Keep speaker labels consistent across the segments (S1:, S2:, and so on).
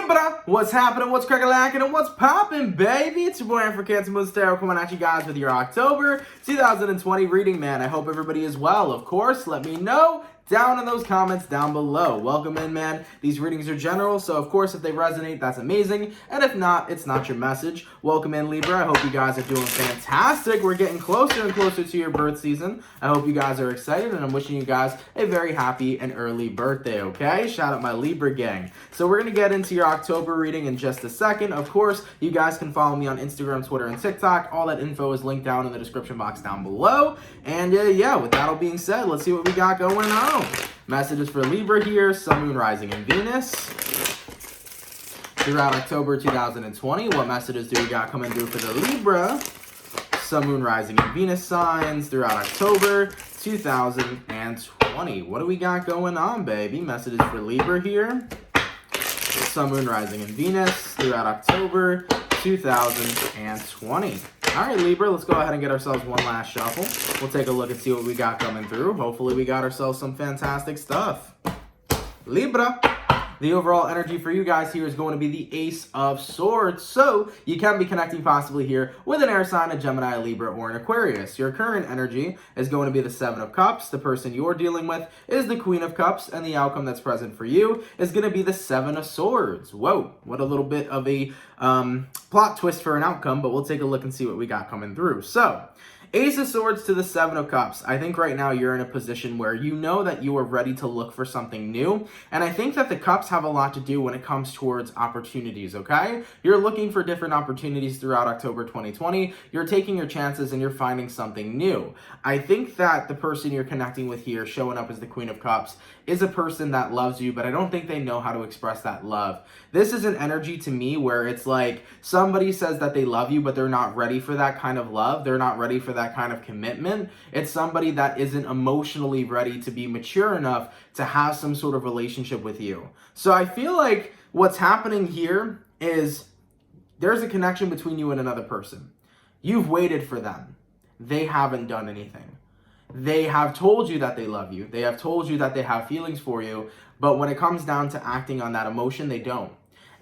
S1: Libra, what's happening, what's crack-a-lackin', and what's poppin', baby? It's your boy, for CancerMoonsTarot, coming at you guys with your October 2020 reading, man. I hope everybody is well. Of course, let me know down in those comments down below. Welcome in, man. These readings are general, so of course, if they resonate, that's amazing. And if not, it's not your message. Welcome in, Libra. I hope you guys are doing fantastic. We're getting closer and closer to your birth season. I hope you guys are excited, and I'm wishing you guys a very happy and early birthday, okay? Shout out my Libra gang. So we're going to get into your October reading in just a second. Of course, you guys can follow me on Instagram, Twitter, and TikTok. All that info is linked down in the description box down below. And yeah, with that all being said, let's see what we got going on. Messages for Libra here, Sun, Moon, Rising, and Venus throughout October 2020. What messages do we got coming through for the Libra, Sun, Moon, Rising, and Venus signs throughout October 2020? What do we got going on, baby? Messages for Libra here, Sun, Moon, Rising, and Venus throughout October 2020. All right, Libra, let's go ahead and get ourselves one last shuffle. We'll take a look and see what we got coming through. Hopefully we got ourselves some fantastic stuff. Libra, the overall energy for you guys here is going to be the Ace of Swords. So you can be connecting possibly here with an air sign, a Gemini, a Libra, or an Aquarius. Your current energy is going to be the Seven of Cups. The person you're dealing with is the Queen of Cups, and the outcome that's present for you is going to be the Seven of Swords. Whoa, what a little bit of a plot twist for an outcome, but we'll take a look and see what we got coming through. So, Ace of Swords to the Seven of Cups. I think right now you're in a position where you know that you are ready to look for something new. And I think that the Cups have a lot to do when it comes towards opportunities, okay? You're looking for different opportunities throughout October 2020. You're taking your chances and you're finding something new. I think that the person you're connecting with here, showing up as the Queen of Cups, is a person that loves you, but I don't think they know how to express that love. This is an energy to me where it's like somebody says that they love you, but they're not ready for that kind of love. They're not ready for that kind of commitment. It's somebody that isn't emotionally ready to be mature enough to have some sort of relationship with you. So I feel like what's happening here is there's a connection between you and another person. You've waited for them. They haven't done anything. They have told you that they love you. They have told you that they have feelings for you. But when it comes down to acting on that emotion, they don't.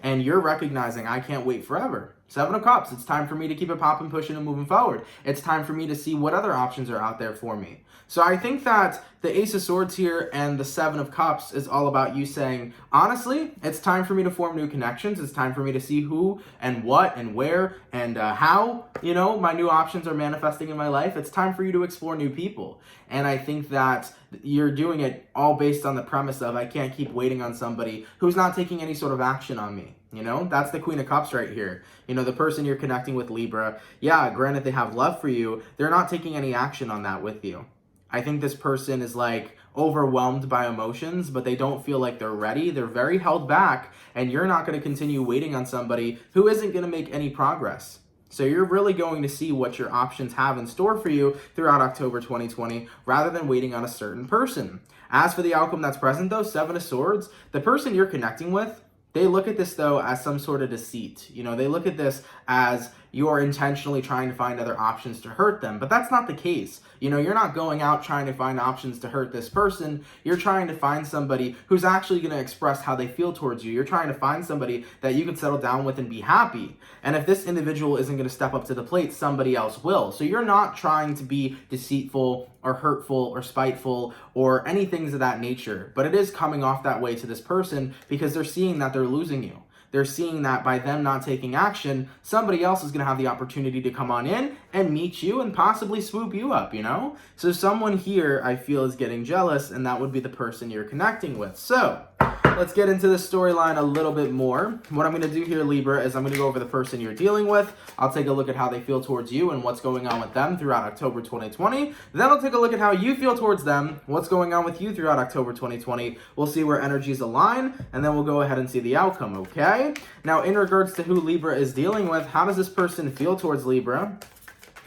S1: And you're recognizing, I can't wait forever. Seven of Cups, it's time for me to keep it popping, pushing, and moving forward. It's time for me to see what other options are out there for me. So I think that the Ace of Swords here and the Seven of Cups is all about you saying, honestly, it's time for me to form new connections. It's time for me to see who and what and where and how, you know, my new options are manifesting in my life. It's time for you to explore new people. And I think that you're doing it all based on the premise of, I can't keep waiting on somebody who's not taking any sort of action on me. You know, that's the Queen of Cups right here. You know, the person you're connecting with, Libra, yeah, granted they have love for you, they're not taking any action on that with you. I think this person is like overwhelmed by emotions, but they don't feel like they're ready. They're very held back, and you're not going to continue waiting on somebody who isn't going to make any progress. So you're really going to see what your options have in store for you throughout October 2020, rather than waiting on a certain person. As for the outcome that's present, though, Seven of Swords, the person you're connecting with, they look at this, though, as some sort of deceit. You know, they look at this as you're intentionally trying to find other options to hurt them. But that's not the case. You know, you're not going out trying to find options to hurt this person. You're trying to find somebody who's actually going to express how they feel towards you. You're trying to find somebody that you can settle down with and be happy. And if this individual isn't going to step up to the plate, somebody else will. So you're not trying to be deceitful or hurtful or spiteful or any things of that nature. But it is coming off that way to this person because they're seeing that they're losing you. They're seeing that by them not taking action, somebody else is going to have the opportunity to come on in and meet you and possibly swoop you up, you know? So someone here, I feel, is getting jealous, and that would be the person you're connecting with. So let's get into the storyline a little bit more. What I'm going to do here, Libra, is I'm going to go over the person you're dealing with. I'll take a look at how they feel towards you and what's going on with them throughout October 2020. Then I'll take a look at how you feel towards them, what's going on with you throughout October 2020. We'll see where energies align, and then we'll go ahead and see the outcome, okay? Now, in regards to who Libra is dealing with, how does this person feel towards Libra?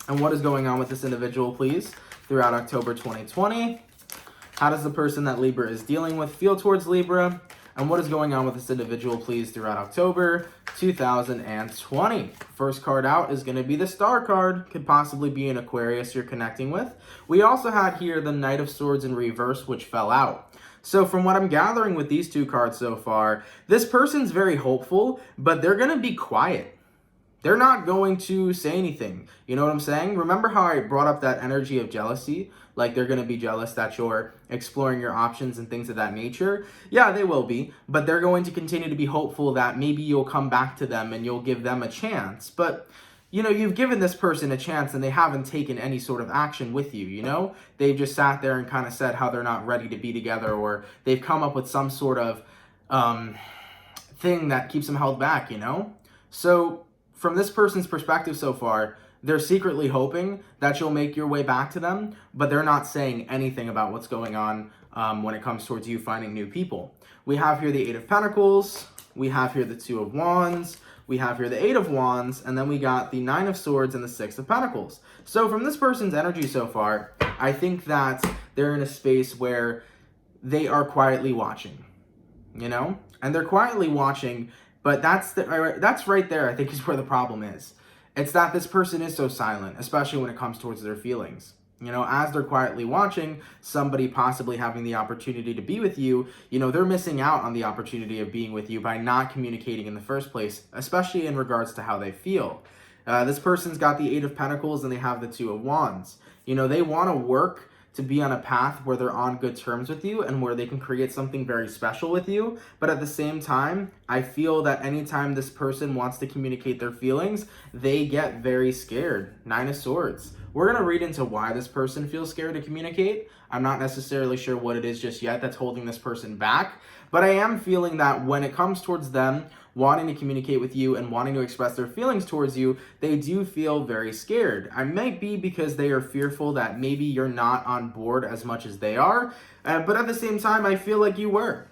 S1: And what is going on with this individual, please, throughout October 2020? How does the person that Libra is dealing with feel towards Libra? And what is going on with this individual, please, throughout October 2020? First card out is going to be the Star card. Could possibly be an Aquarius you're connecting with. We also had here the Knight of Swords in reverse, which fell out. So from what I'm gathering with these two cards so far, this person's very hopeful, but they're going to be quiet. They're not going to say anything. You know what I'm saying? Remember how I brought up that energy of jealousy? Like they're going to be jealous that you're exploring your options and things of that nature. Yeah, they will be. But they're going to continue to be hopeful that maybe you'll come back to them and you'll give them a chance. But, you know, you've given this person a chance and they haven't taken any sort of action with you, you know? They've just sat there and kind of said how they're not ready to be together, or they've come up with some sort of thing that keeps them held back, you know? So from this person's perspective so far, they're secretly hoping that you'll make your way back to them, but they're not saying anything about what's going on when it comes towards you finding new people. We have here the Eight of Pentacles, we have here the Two of Wands, we have here the Eight of Wands, and then we got the Nine of Swords and the Six of Pentacles. So from this person's energy so far, I think that they're in a space where they are quietly watching, you know? And they're quietly watching. But that's right there, I think, is where the problem is. It's that this person is so silent, especially when it comes towards their feelings. You know, as they're quietly watching somebody possibly having the opportunity to be with you, you know, they're missing out on the opportunity of being with you by not communicating in the first place, especially in regards to how they feel. This person's got the Eight of Pentacles and they have the Two of Wands. You know, they want to work to be on a path where they're on good terms with you and where they can create something very special with you. But at the same time, I feel that anytime this person wants to communicate their feelings, they get very scared. Nine of Swords. We're going to read into why this person feels scared to communicate. I'm not necessarily sure what it is just yet that's holding this person back, but I am feeling that when it comes towards them wanting to communicate with you and wanting to express their feelings towards you, they do feel very scared. I might be because they are fearful that maybe you're not on board as much as they are, but at the same time, I feel like you were.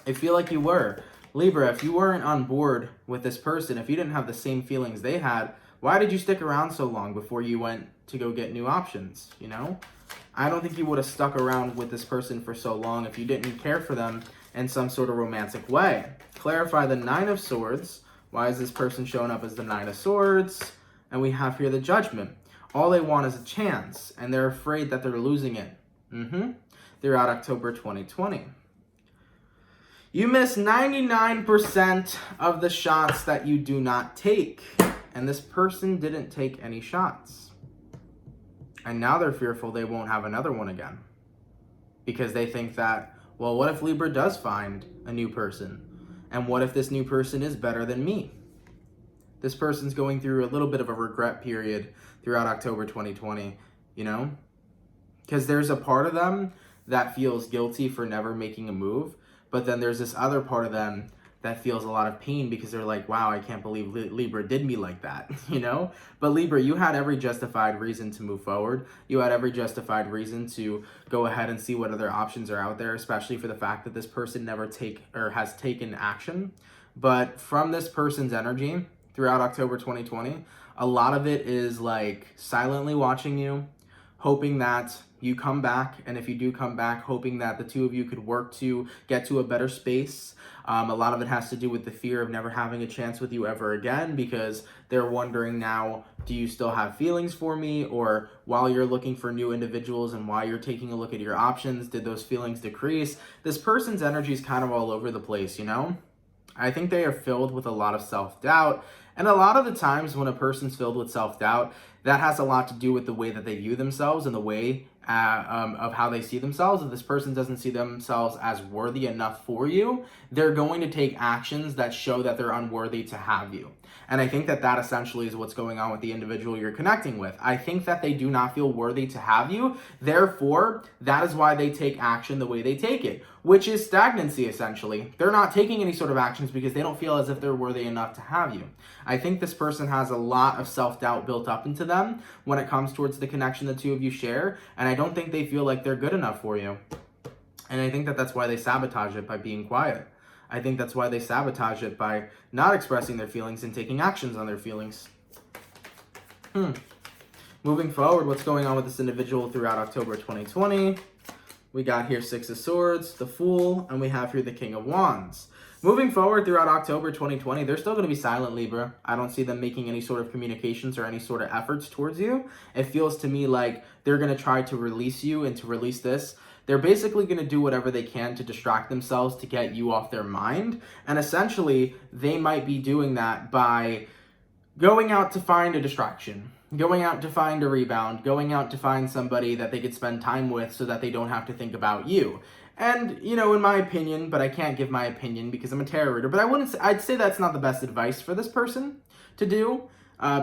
S1: I feel like you were. Libra, if you weren't on board with this person, if you didn't have the same feelings they had, why did you stick around so long before you went to go get new options, you know? I don't think you would have stuck around with this person for so long if you didn't care for them in some sort of romantic way. Clarify the Nine of Swords. Why is this person showing up as the Nine of Swords? And we have here the Judgment. All they want is a chance, and they're afraid that they're losing it. Throughout October 2020. You miss 99% of the shots that you do not take. And this person didn't take any shots. And now they're fearful they won't have another one again. Because they think that, well, what if Libra does find a new person? And what if this new person is better than me? This person's going through a little bit of a regret period throughout October 2020, you know? Because there's a part of them that feels guilty for never making a move, but then there's this other part of them that feels a lot of pain because they're like, wow, I can't believe Libra did me like that, you know? But Libra, you had every justified reason to move forward. You had every justified reason to go ahead and see what other options are out there, especially for the fact that this person never has taken action. But from this person's energy throughout October 2020, a lot of it is like silently watching you, hoping that you come back, and if you do come back, hoping that the two of you could work to get to a better space. A lot of it has to do with the fear of never having a chance with you ever again, because they're wondering now, do you still have feelings for me? Or while you're looking for new individuals and while you're taking a look at your options, did those feelings decrease? This person's energy is kind of all over the place, you know? I think they are filled with a lot of self-doubt. And a lot of the times when a person's filled with self-doubt, that has a lot to do with the way that they view themselves and the way of how they see themselves. If this person doesn't see themselves as worthy enough for you, they're going to take actions that show that they're unworthy to have you. And I think that that essentially is what's going on with the individual you're connecting with. I think that they do not feel worthy to have you. Therefore, that is why they take action the way they take it, which is stagnancy, essentially. They're not taking any sort of actions because they don't feel as if they're worthy enough to have you. I think this person has a lot of self-doubt built up into them when it comes towards the connection the two of you share, and I don't think they feel like they're good enough for you. And I think that that's why they sabotage it by being quiet. I think that's why they sabotage it by not expressing their feelings and taking actions on their feelings. Moving forward, what's going on with this individual throughout October 2020? We got here Six of Swords, the Fool, and we have here the King of Wands. Moving forward throughout October 2020, they're still going to be silent, Libra. I don't see them making any sort of communications or any sort of efforts towards you. It feels to me like they're going to try to release you and to release this. they're basically going to do whatever they can to distract themselves to get you off their mind. And essentially, they might be doing that by going out to find a distraction, going out to find a rebound, going out to find somebody that they could spend time with so that they don't have to think about you. And, you know, in my opinion, but I can't give my opinion because I'm a tarot reader, but I'd say that's not the best advice for this person to do,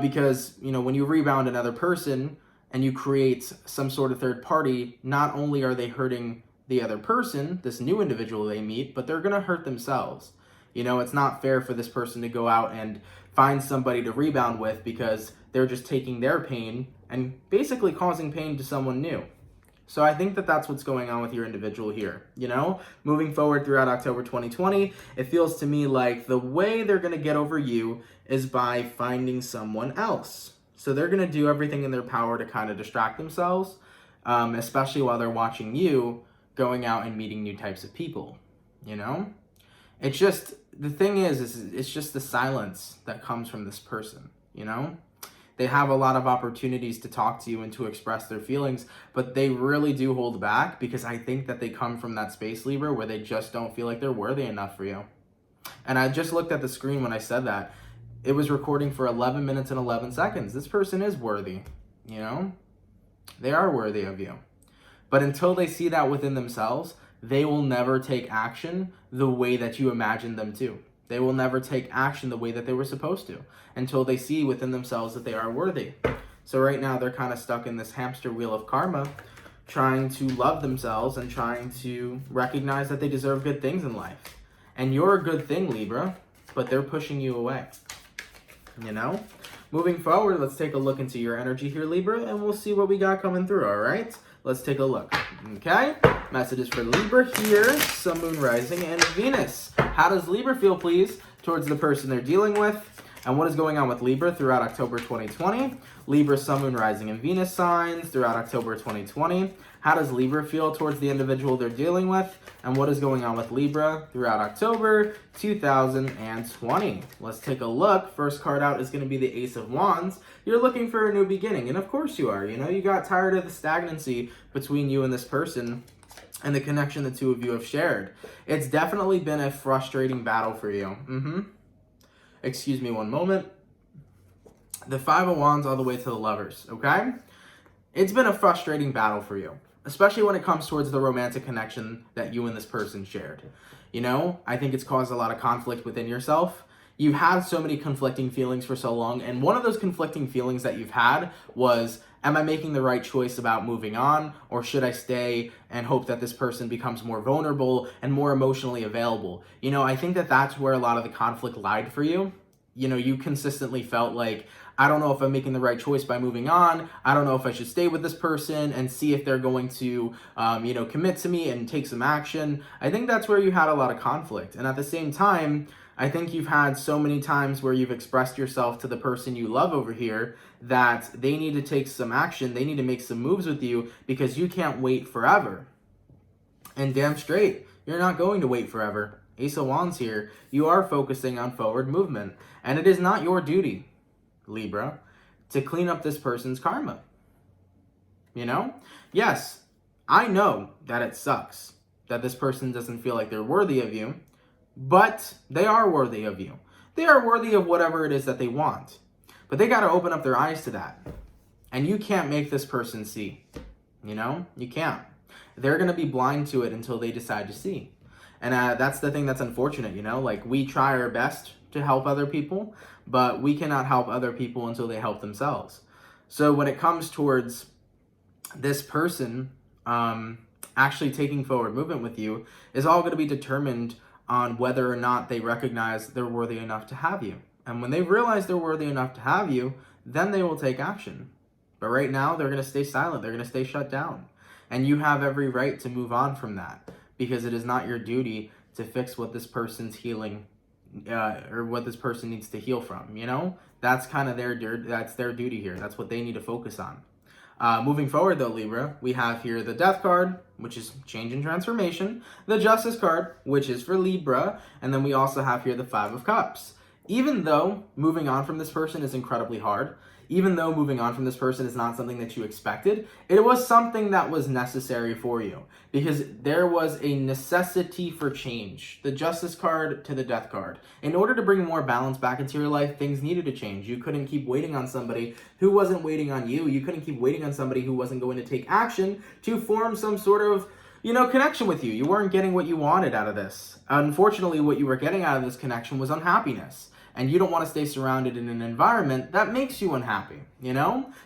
S1: because, you know, when you rebound another person and you create some sort of third party, not only are they hurting the other person, this new individual they meet, but they're going to hurt themselves. You know, it's not fair for this person to go out and find somebody to rebound with because they're just taking their pain and basically causing pain to someone new. So I think that that's what's going on with your individual here, you know? Moving forward throughout October 2020, it feels to me like the way they're going to get over you is by finding someone else. So they're going to do everything in their power to kind of distract themselves, especially while they're watching you going out and meeting new types of people, you know? It's just, the thing is it's just the silence that comes from this person, you know? They have a lot of opportunities to talk to you and to express their feelings, but they really do hold back because I think that they come from that space, Libra, where they just don't feel like they're worthy enough for you. And I just looked at the screen when I said that. It was recording for 11 minutes and 11 seconds. This person is worthy, you know? They are worthy of you. But until they see that within themselves, they will never take action the way that you imagined them to. They will never take action the way that they were supposed to until they see within themselves that they are worthy. So right now they're kind of stuck in this hamster wheel of karma, trying to love themselves and trying to recognize that they deserve good things in life. And you're a good thing, Libra, but they're pushing you away. You know? Moving forward, let's take a look into your energy here, Libra, and we'll see what we got coming through, all right? Let's take a look, okay? Messages for Libra here, Sun, Moon, Rising, and Venus. How does Libra feel, please, towards the person they're dealing with? And what is going on with Libra throughout October 2020? Libra, Sun, Moon, Rising, and Venus signs throughout October 2020. How does Libra feel towards the individual they're dealing with? And what is going on with Libra throughout October 2020? Let's take a look. First card out is going to be the Ace of Wands. You're looking for a new beginning, and of course you are. You know, you got tired of the stagnancy between you and this person and the connection the two of you have shared. It's definitely been a frustrating battle for you. Excuse me one moment. The Five of Wands all the way to the Lovers, okay? It's been a frustrating battle for you, especially when it comes towards the romantic connection that you and this person shared. You know, I think it's caused a lot of conflict within yourself. You've had so many conflicting feelings for so long, and one of those conflicting feelings that you've had was, am I making the right choice about moving on, or should I stay and hope that this person becomes more vulnerable and more emotionally available? You know, I think that that's where a lot of the conflict lied for you. You know, you consistently felt like, I don't know if I'm making the right choice by moving on. I don't know if I should stay with this person and see if they're going to, you know, commit to me and take some action. I think that's where you had a lot of conflict. And at the same time, I think you've had so many times where you've expressed yourself to the person you love over here that they need to take some action. They need to make some moves with you because you can't wait forever. And damn straight, you're not going to wait forever. Ace of Wands here. You are focusing on forward movement. And it is not your duty, Libra, to clean up this person's karma. You know? Yes, I know that it sucks that this person doesn't feel like they're worthy of you, but they are worthy of you. They are worthy of whatever it is that they want. But they got to open up their eyes to that. And you can't make this person see. You know? You can't. They're going to be blind to it until they decide to see. And that's the thing that's unfortunate, you know? Like, we try our best to help other people, but we cannot help other people until they help themselves. So when it comes towards this person actually taking forward movement with you, is all going to be determined on whether or not they recognize they're worthy enough to have you. And when they realize they're worthy enough to have you, then they will take action. But right now, they're going to stay silent. They're going to stay shut down. And you have every right to move on from that, because it is not your duty to fix what this person's healing or what this person needs to heal from, you know? That's kind of their duty here. That's what they need to focus on. Moving forward though, Libra, we have here the Death card, which is change and transformation, the Justice card, which is for Libra, and then we also have here the Five of Cups. Even though moving on from this person is incredibly hard, even though moving on from this person is not something that you expected, it was something that was necessary for you because there was a necessity for change. The Justice card to the Death card. In order to bring more balance back into your life, things needed to change. You couldn't keep waiting on somebody who wasn't waiting on you. You couldn't keep waiting on somebody who wasn't going to take action to form some sort of, connection with you. You weren't getting what you wanted out of this. Unfortunately, what you were getting out of this connection was unhappiness. And you don't want to stay surrounded in an environment that makes you unhappy,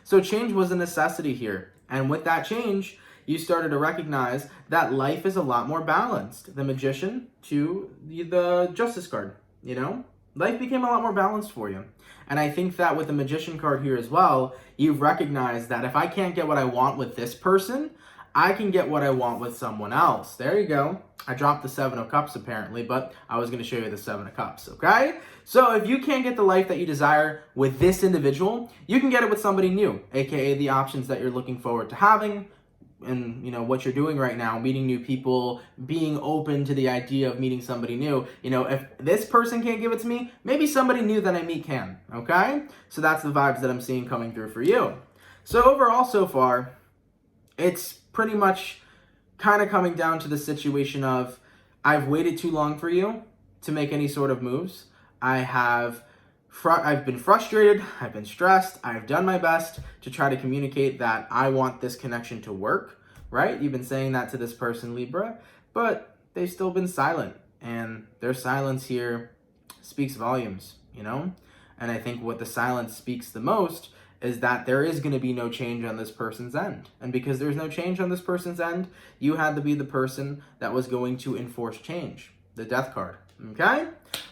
S1: So change was a necessity here. And with that change, you started to recognize that life is a lot more balanced. The Magician to the Justice card, Life became a lot more balanced for you. And I think that with the Magician card here as well, you've recognized that if I can't get what I want with this person, I can get what I want with someone else. There you go. I dropped the 7 of Cups apparently, but I was going to show you the 7 of Cups, okay? So if you can't get the life that you desire with this individual, you can get it with somebody new, aka the options that you're looking forward to having and, what you're doing right now, meeting new people, being open to the idea of meeting somebody new. If this person can't give it to me, maybe somebody new that I meet can, okay? So that's the vibes that I'm seeing coming through for you. So overall so far, it's pretty much kind of coming down to the situation of I've waited too long for you to make any sort of moves. I've been frustrated, I've been stressed, I've done my best to try to communicate that I want this connection to work, right? You've been saying that to this person, Libra, but they've still been silent, and their silence here speaks volumes, And I think what the silence speaks the most is that there is going to be no change on this person's end. And because there's no change on this person's end, you had to be the person that was going to enforce change. The Death card, okay?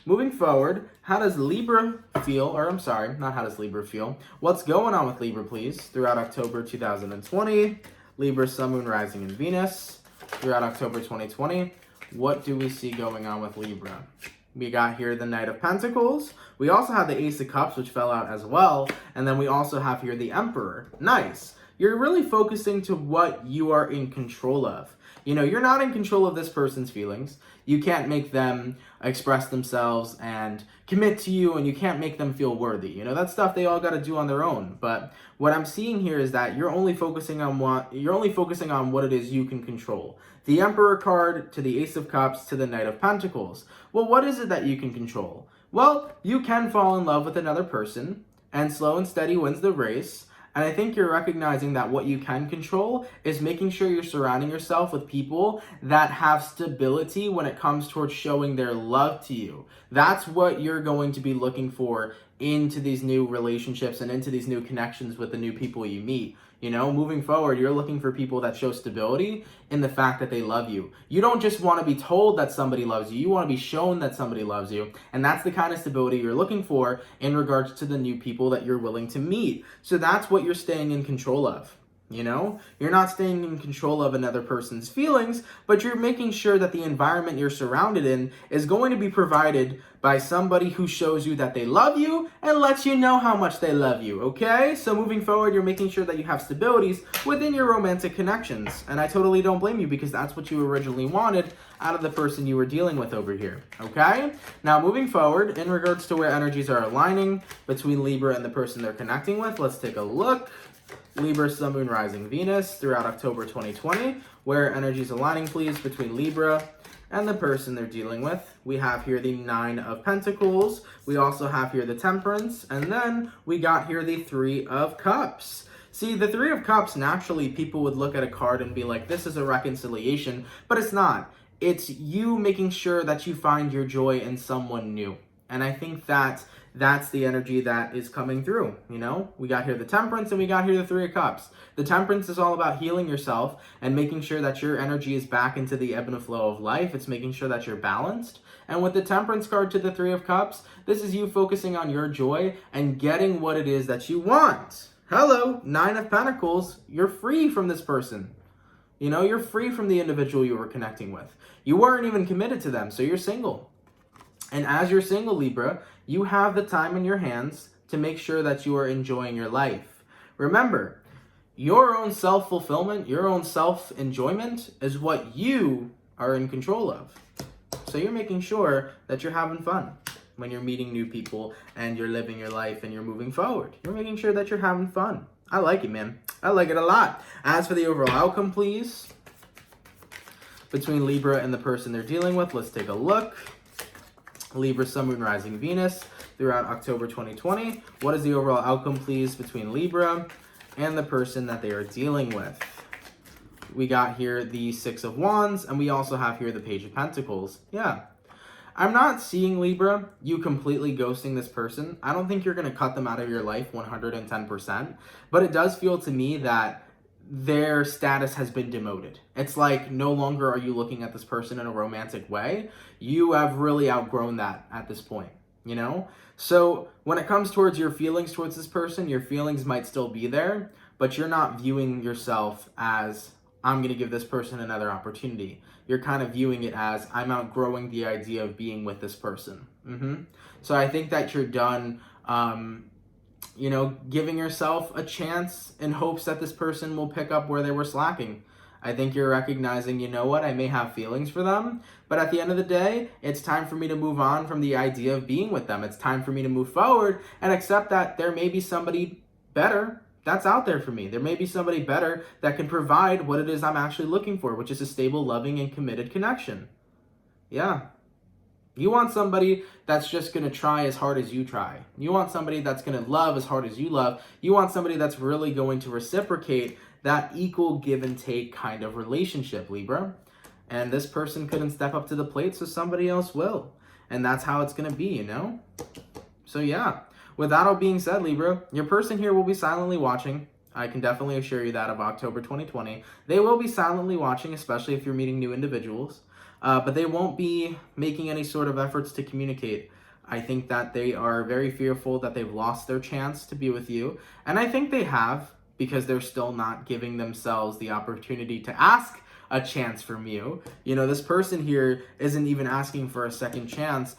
S1: Moving forward, how does Libra feel, not how does Libra feel? What's going on with Libra, please, throughout October 2020? Libra, Sun, Moon, Rising, and Venus. Throughout October 2020, what do we see going on with Libra? We got here the Knight of Pentacles. We also have the Ace of Cups, which fell out as well. And then we also have here the Emperor. Nice. You're really focusing to what you are in control of. You're not in control of this person's feelings. You can't make them express themselves and commit to you, and you can't make them feel worthy. That stuff they all got to do on their own. But what I'm seeing here is that you're only focusing on what it is you can control. The Emperor card to the Ace of Cups to the Knight of Pentacles. Well, what is it that you can control? Well, you can fall in love with another person, and slow and steady wins the race. And I think you're recognizing that what you can control is making sure you're surrounding yourself with people that have stability when it comes towards showing their love to you. That's what you're going to be looking for into these new relationships and into these new connections with the new people you meet. Moving forward, you're looking for people that show stability in the fact that they love you. You don't just want to be told that somebody loves you. You want to be shown that somebody loves you. And that's the kind of stability you're looking for in regards to the new people that you're willing to meet. So that's what you're staying in control of. You're not staying in control of another person's feelings, but you're making sure that the environment you're surrounded in is going to be provided by somebody who shows you that they love you and lets you know how much they love you, okay? So moving forward, you're making sure that you have stabilities within your romantic connections. And I totally don't blame you because that's what you originally wanted out of the person you were dealing with over here, okay? Now, moving forward, in regards to where energies are aligning between Libra and the person they're connecting with, let's take a look. Libra, Sun, Moon, Rising, Venus throughout October 2020. Where energies aligning, please, between Libra and the person they're dealing with. We have here the 9 of Pentacles. We also have here the Temperance. And then we got here the 3 of Cups. See, the 3 of Cups, naturally, people would look at a card and be like, this is a reconciliation. But it's not. It's you making sure that you find your joy in someone new. And I think that that's the energy that is coming through, We got here the Temperance and we got here the 3 of Cups. The Temperance is all about healing yourself and making sure that your energy is back into the ebb and flow of life. It's making sure that you're balanced. And with the Temperance card to the 3 of Cups, this is you focusing on your joy and getting what it is that you want. Hello, 9 of Pentacles. You're free from this person. You're free from the individual you were connecting with. You weren't even committed to them, so you're single. And as you're single, Libra, you have the time in your hands to make sure that you are enjoying your life. Remember, your own self-fulfillment, your own self-enjoyment is what you are in control of. So you're making sure that you're having fun. when you're meeting new people and you're living your life and you're moving forward. You're making sure that you're having fun. I like it, man. I like it a lot. As for the overall outcome, please, between Libra and the person they're dealing with, let's take a look. Libra, Sun, Moon, Rising, Venus throughout October 2020. What is the overall outcome, please, between Libra and the person that they are dealing with? We got here the Six of Wands, and we also have here the Page of Pentacles. Yeah. I'm not seeing, Libra, you completely ghosting this person. I don't think you're going to cut them out of your life 110%, but it does feel to me that their status has been demoted. It's like no longer are you looking at this person in a romantic way. You have really outgrown that at this point, you know? So when it comes towards your feelings towards this person, your feelings might still be there, but you're not viewing yourself as, I'm going to give this person another opportunity. You're kind of viewing it as, I'm outgrowing the idea of being with this person. So I think that you're done, you know, giving yourself a chance in hopes that this person will pick up where they were slacking. I think you're recognizing, you know what, I may have feelings for them, but at the end of the day, it's time for me to move on from the idea of being with them. It's time for me to move forward and accept that there may be somebody better that's out there for me. There may be somebody better that can provide what it is I'm actually looking for, which is a stable, loving, and committed connection. Yeah. You want somebody that's just going to try as hard as you try. You want somebody that's going to love as hard as you love. You want somebody that's really going to reciprocate that equal give and take kind of relationship, Libra. And this person couldn't step up to the plate, so somebody else will. And that's how it's going to be, you know? So yeah, with that all being said, Libra, your person here will be silently watching. I can definitely assure you that of October 2020. They will be silently watching, especially if you're meeting new individuals. But they won't be making any sort of efforts to communicate. I think that they are very fearful that they've lost their chance to be with you. And I think they have, because they're still not giving themselves the opportunity to ask a chance from you. You know, this person here isn't even asking for a second chance,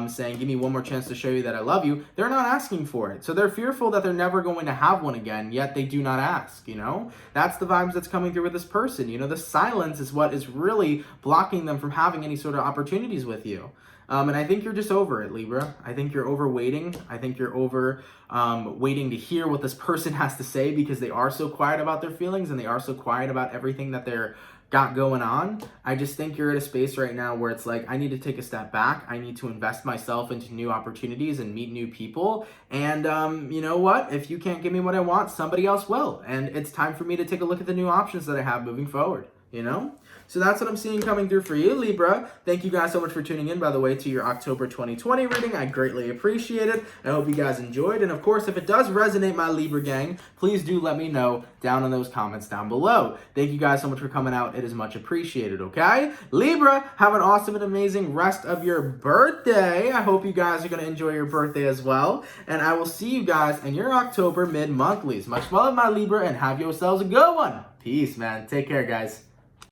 S1: saying, give me one more chance to show you that I love you. They're not asking for it. So they're fearful that they're never going to have one again, yet they do not ask, you know? That's the vibes that's coming through with this person. You know, the silence is what is really blocking them from having any sort of opportunities with you. And I think you're just over it, Libra. I think you're over waiting. I think you're over waiting to hear what this person has to say, because they are so quiet about their feelings and they are so quiet about everything that they're got going on. I just think you're at a space right now where it's like, I need to take a step back. I need to invest myself into new opportunities and meet new people. And you know what? If you can't give me what I want, somebody else will. And it's time for me to take a look at the new options that I have moving forward, you know? So that's what I'm seeing coming through for you, Libra. Thank you guys so much for tuning in, by the way, to your October 2020 reading. I greatly appreciate it. I hope you guys enjoyed. And of course, if it does resonate, my Libra gang, please do let me know down in those comments down below. Thank you guys so much for coming out. It is much appreciated, okay? Libra, have an awesome and amazing rest of your birthday. I hope you guys are going to enjoy your birthday as well. And I will see you guys in your October mid-monthlies. Much love, my Libra, and have yourselves a good one. Peace, man. Take care, guys.